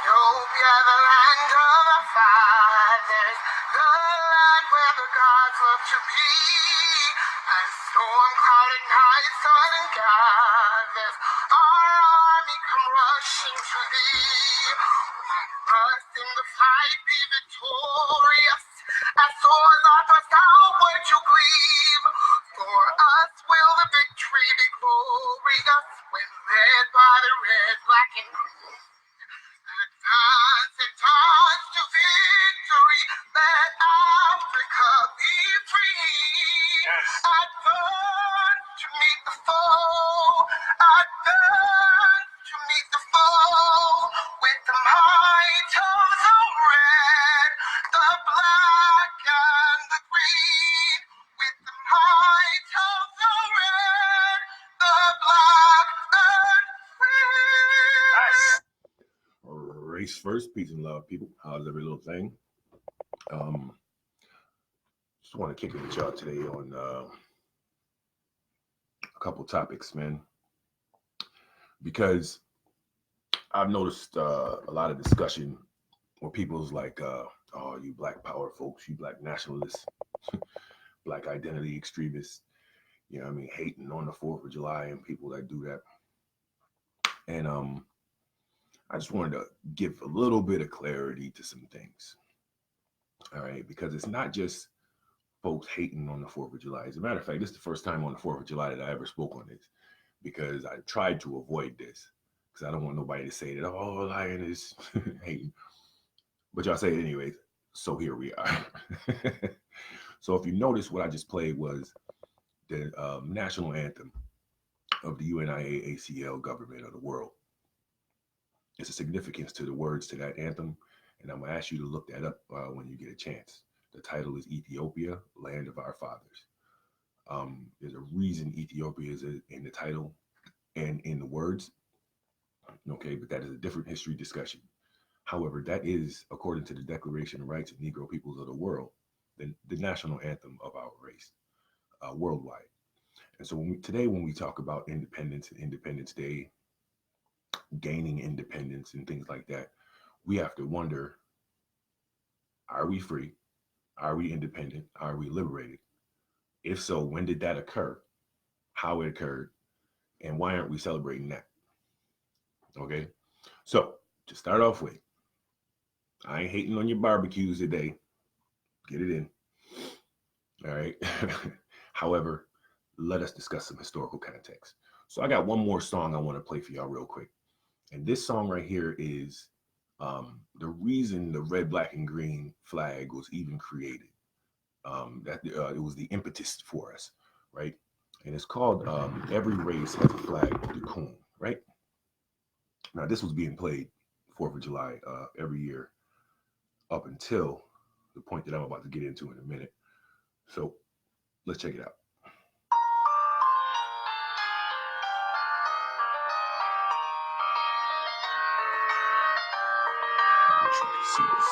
Ethiopia, the land of the fathers, the land where the gods love to be. As storm-clouded nights sudden gathers, our army come rushing to thee. We must in the fight be victorious, as swords are thrust outward to cleave. For us will the victory be glorious, when led by the red, black, and green. Advance to victory, let Africa be free. Yes. Advance to meet the foe, advance to meet the foe, with the might of the red, the black, and the green. With the might of the red, the black, and green. Nice. Race first, peace and love, people. How's every little thing? Just want to kick it with y'all today on a couple topics, man, because I've noticed a lot of discussion where people's like, oh, you black power folks, you black nationalists, black identity extremists, you know what I mean, hating on the 4th of July and people that do that. And I just wanted to give a little bit of clarity to some things, all right? Because it's not just folks hating on the 4th of July. As a matter of fact, this is the first time on the 4th of July that I ever spoke on this, because I tried to avoid this, because I don't want nobody to say that, oh, Lion is hating. But y'all say it anyways, so here we are. So if you notice, what I just played was the national anthem of the UNIA-ACL government of the world. There's a significance to the words to that anthem, and I'm going to ask you to look that up when you get a chance. The title is Ethiopia, Land of Our Fathers. There's a reason Ethiopia is in the title and in the words, okay, but that is a different history discussion. However, that is, according to the Declaration of Rights of Negro Peoples of the World, the national anthem of our race worldwide. And so today when we talk about independence and Independence Day, gaining independence and things like that, we have to wonder, are we free? Are we independent? Are we liberated? If so, when did that occur? How it occurred? And why aren't we celebrating that? Okay, so to start off with, I ain't hating on your barbecues today. Get it in. All right. However, let us discuss some historical context. So I got one more song I want to play for y'all real quick. And this song right here is the reason the red, black, and green flag was even created. It was the impetus for us, right? And it's called Every Race Has a Flag de Coon, right? Now, this was being played 4th of July every year up until the point that I'm about to get into in a minute. So let's check it out. See this.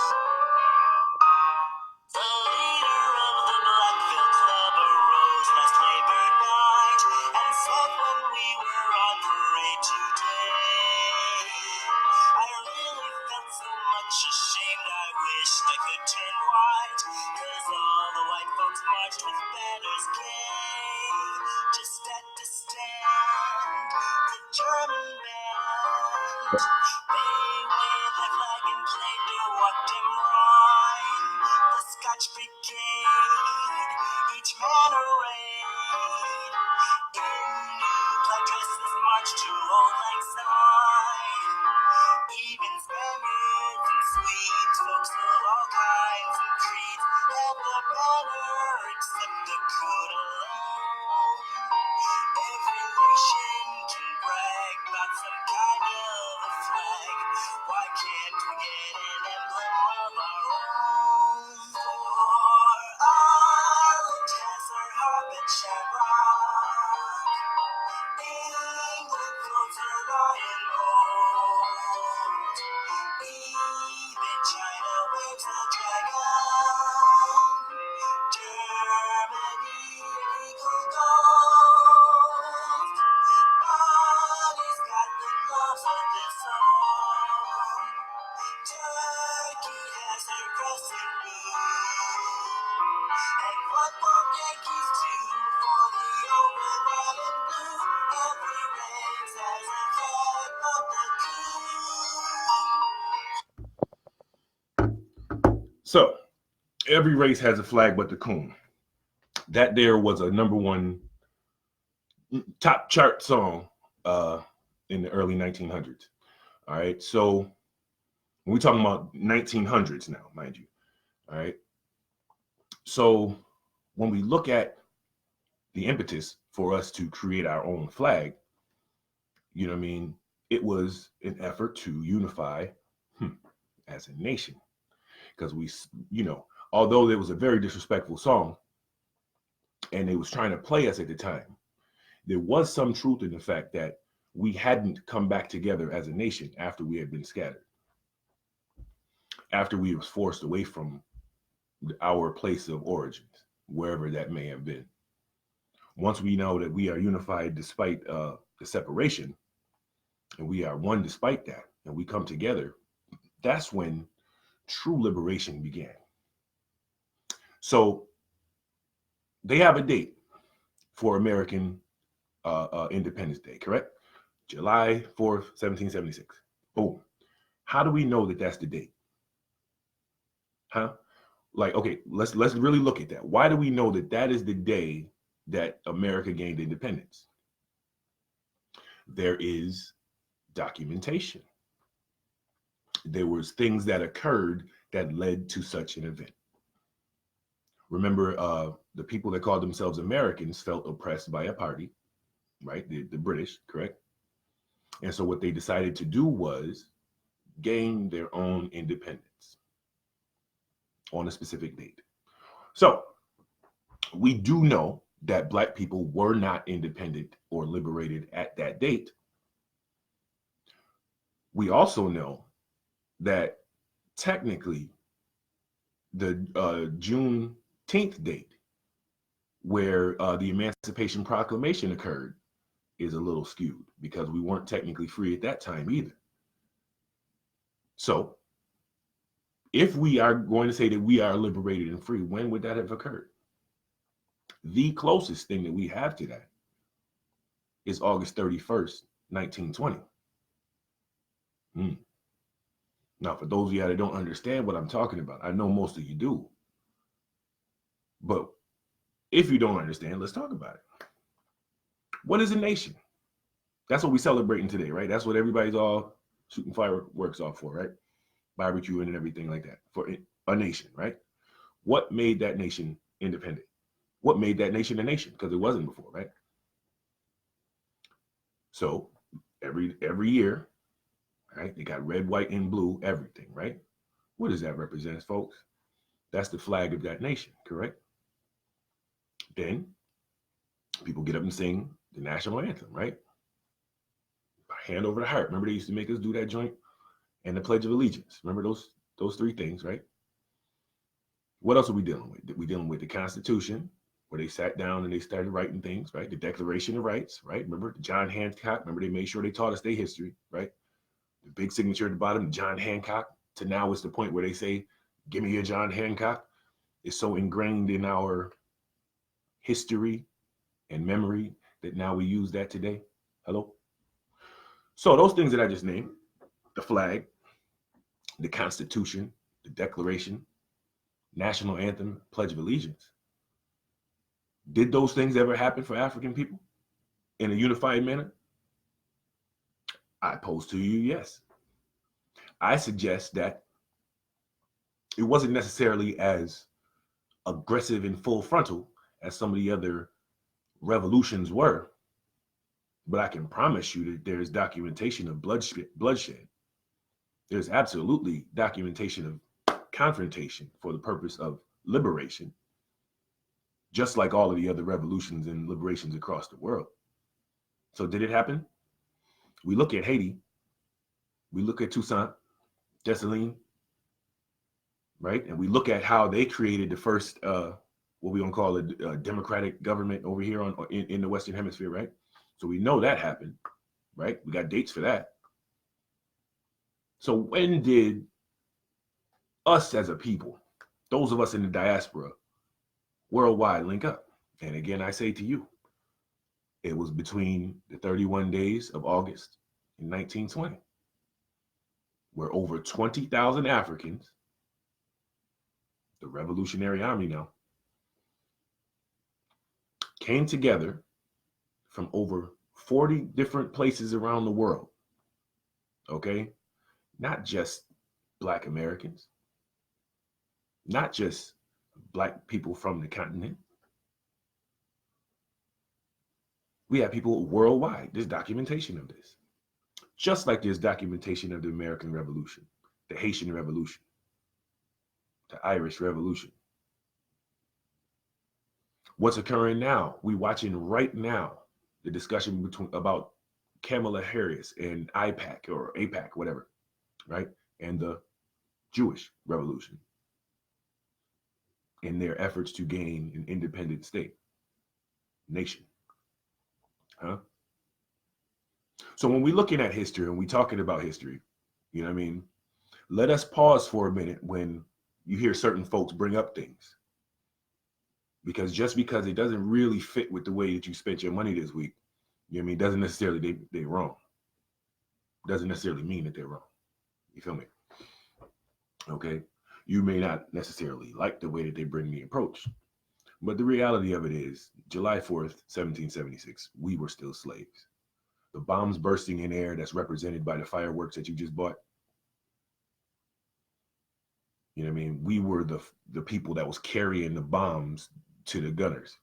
The leader of the Blackfield Club arose last Labor night and said when we were on parade today, I really felt so much ashamed I wished I could turn white, cause all the white folks marched with banners gay, just had to stand the German band. They waved their flag and played to walk them rhyme. The Scotch Brigade, each man arrayed in new black dresses, marched to Old Lang Syne. Even Spaniards and Swedes, folks of all kinds and creeds, had the banner except the coat alone. Every nation can brag about some kind of a flag. Why can't we get an emblem of our own? For Ireland has her harp and shamrock, England floats her lion boat, even China waves a dragon, Germany eagle gold. Bonnie's got the gloves of this own. So every race has a flag but the coon. That there was a #1 top chart song in the early 1900s. All right. So we're talking about 1900s now, mind you. All right. So when we look at the impetus for us to create our own flag, you know what I mean? It was an effort to unify as a nation. Because we, although there was a very disrespectful song and they was trying to play us at the time, there was some truth in the fact that we hadn't come back together as a nation after we had been scattered, after we was forced away from our place of origins, wherever that may have been. Once we know that we are unified despite the separation, and we are one despite that, and we come together, that's when true liberation began. So they have a date for American Independence Day, correct? July 4th, 1776. Boom. How do we know that that's the date? Huh? Like, okay, let's really look at that. Why do we know that that is the day that America gained independence? There is documentation. There was things that occurred that led to such an event. Remember, the people that called themselves Americans felt oppressed by a party, right? The British, correct? And so what they decided to do was gain their own independence on a specific date. So we do know that Black people were not independent or liberated at that date. We also know that technically the Juneteenth date, where the Emancipation Proclamation occurred, is a little skewed because we weren't technically free at that time either. So if we are going to say that we are liberated and free, when would that have occurred? The closest thing that we have to that is August 31st, 1920. Now, for those of you that don't understand what I'm talking about, I know most of you do. But if you don't understand, let's talk about it. What is a nation? That's what we're celebrating today, right? That's what everybody's all shooting fireworks off for, right? Barbecuing and everything like that, for a nation, right? What made that nation independent? What made that nation a nation? Because it wasn't before, right? So every year, right, they got red, white, and blue, everything, right? What does that represent, folks? That's the flag of that nation, correct? Then people get up and sing the national anthem, right? Hand over the heart. Remember they used to make us do that joint? And the Pledge of Allegiance. Remember those three things, right? What else are we dealing with? We're dealing with the Constitution, where they sat down and they started writing things, right? The Declaration of Rights, right? Remember John Hancock? Remember they made sure they taught us their history, right? The big signature at the bottom, John Hancock. To now it's the point where they say, give me your John Hancock. It's so ingrained in our history and memory that now we use that today. Hello? So those things that I just named, the flag, the Constitution, the Declaration, National Anthem, Pledge of Allegiance. Did those things ever happen for African people in a unified manner? I pose to you, yes. I suggest that it wasn't necessarily as aggressive and full frontal as some of the other revolutions were, but I can promise you that there's documentation of bloodshed. There's absolutely documentation of confrontation for the purpose of liberation, just like all of the other revolutions and liberations across the world. So did it happen? We look at Haiti, we look at Toussaint, Dessalines, right? And we look at how they created the first, what we gonna call a democratic government over here in the Western Hemisphere, right? So we know that happened, right? We got dates for that. So when did us as a people, those of us in the diaspora, worldwide, link up? And again, I say to you, it was between the 31 days of August in 1920, where over 20,000 Africans the Revolutionary Army now, came together from over 40 different places around the world. Okay? Not just Black Americans, not just Black people from the continent. We have people worldwide. There's documentation of this. Just like there's documentation of the American Revolution, the Haitian Revolution, the Irish Revolution. What's occurring now? We're watching right now the discussion about Kamala Harris and IPAC or APAC, whatever, right? And the Jewish Revolution in their efforts to gain an independent state, nation. Huh? So when we're looking at history and we're talking about history, you know what I mean? Let us pause for a minute when you hear certain folks bring up things. Because just because it doesn't really fit with the way that you spent your money this week, you know what I mean, doesn't necessarily they're wrong. Doesn't necessarily mean that they're wrong. You feel me? Okay? You may not necessarily like the way that they bring the approach. But the reality of it is, July 4th, 1776, we were still slaves. The bombs bursting in air that's represented by the fireworks that you just bought. You know what I mean? We were the people that was carrying the bombs to the gunners.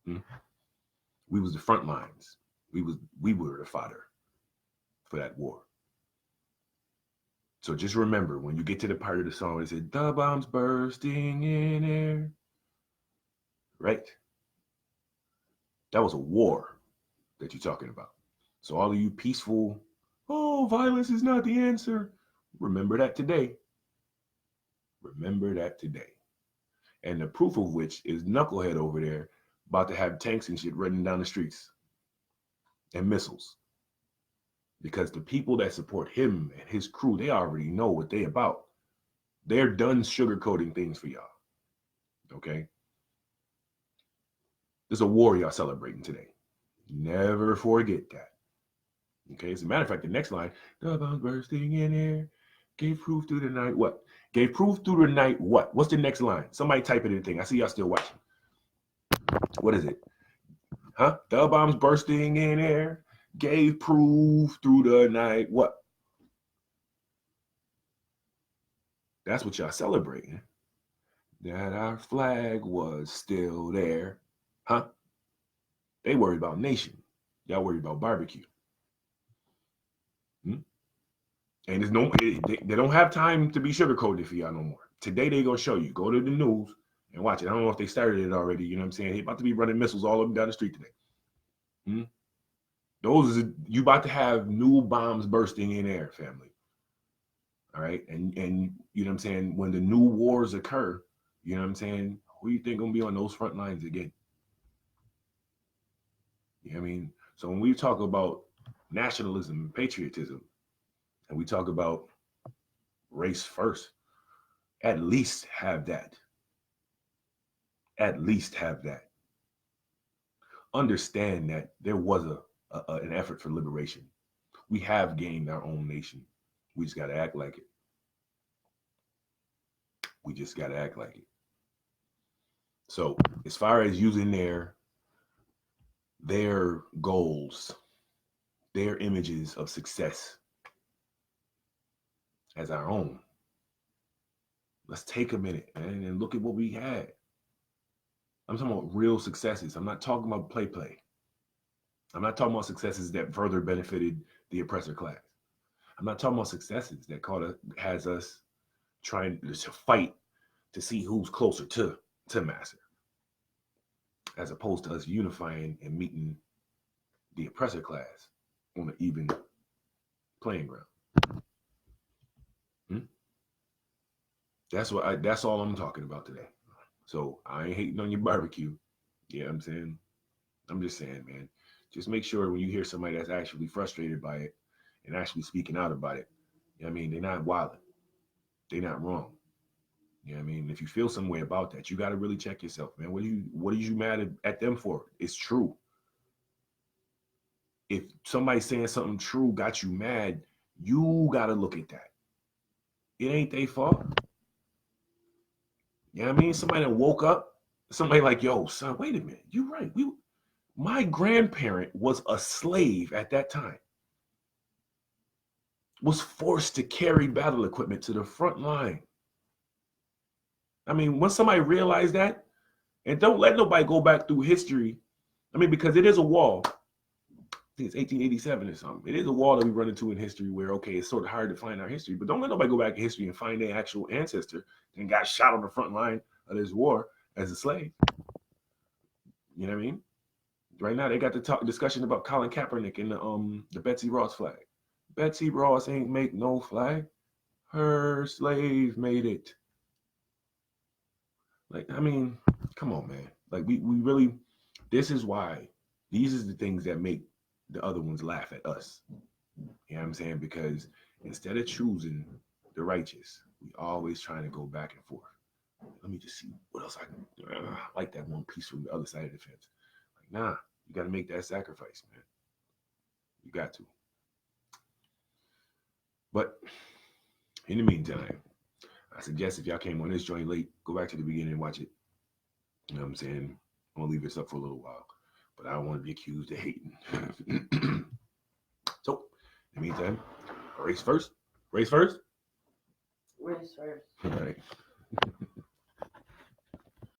We was the front lines. We were the fodder for that war. So just remember, when you get to the part of the song where it said, the bombs bursting in air, right? That was a war that you're talking about. So all of you peaceful, oh, violence is not the answer. Remember that today. Remember that today. And the proof of which is Knucklehead over there about to have tanks and shit running down the streets and missiles. Because the people that support him and his crew, they already know what they about. They're done sugarcoating things for y'all. Okay? There's a war y'all celebrating today. Never forget that. Okay? As a matter of fact, the next line, the bombs bursting in air, gave proof through the night. What? Gave proof through the night what? What's the next line? Somebody type it in the thing. I see y'all still watching. What is it? Huh? The bombs bursting in air, gave proof through the night. What? That's what y'all celebrating. That our flag was still there. Huh? They worried about nation. Y'all worried about barbecue. And there's no, they don't have time to be sugarcoated for y'all no more. Today they gonna show you. Go to the news and watch it. I don't know if they started it already. You know what I'm saying? They about to be running missiles all up and down the street today. Those are, you about to have new bombs bursting in air, family. All right, and you know what I'm saying? When the new wars occur, you know what I'm saying? Who you think gonna be on those front lines again? You know what I mean? So when we talk about nationalism and patriotism, and we talk about race first, at least have that. At least have that. Understand that there was an effort for liberation. We have gained our own nation. We just got to act like it. We just got to act like it. So as far as using their goals, their images of success as our own, let's take a minute, man, and look at what we had. I'm talking about real successes. I'm not talking about play. I'm not talking about successes that further benefited the oppressor class. I'm not talking about successes that has us trying to fight to see who's closer to master, as opposed to us unifying and meeting the oppressor class on an even playing ground. That's all I'm talking about today. So I ain't hating on your barbecue. Yeah, I'm saying, I'm just saying, man, just make sure when you hear somebody that's actually frustrated by it and actually speaking out about it, you know what I mean, they're not wilding. They're not wrong. You know what I mean? If you feel some way about that, you got to really check yourself, man. What are you mad at them for? It's true. If somebody saying something true got you mad, you got to look at that. It ain't their fault. You know what I mean? Somebody that woke up, somebody like, yo, son, wait a minute. You're right. My grandparent was a slave at that time. Was forced to carry battle equipment to the front line. I mean, when somebody realized that, and don't let nobody go back through history. I mean, because it is a wall. I think it's 1887 or something. It is a wall that we run into in history where, okay, it's sort of hard to find our history, but don't let nobody go back in history and find their actual ancestor and got shot on the front line of this war as a slave. You know what I mean? Right now, they got the discussion about Colin Kaepernick and the Betsy Ross flag. Betsy Ross ain't make no flag. Her slave made it. Like, I mean, come on, man. Like, we really, this is why, these are the things that make the other ones laugh at us. You know what I'm saying? Because instead of choosing the righteous, we always trying to go back and forth. Let me just see what else I like that one piece from the other side of the fence. Like, nah, you got to make that sacrifice, man. You got to. But in the meantime, I suggest if y'all came on this joint late, go back to the beginning and watch it. You know what I'm saying? I'm going to leave this up for a little while, but I don't want to be accused of hating. So, in the meantime, race first. Race first? Race first. All right.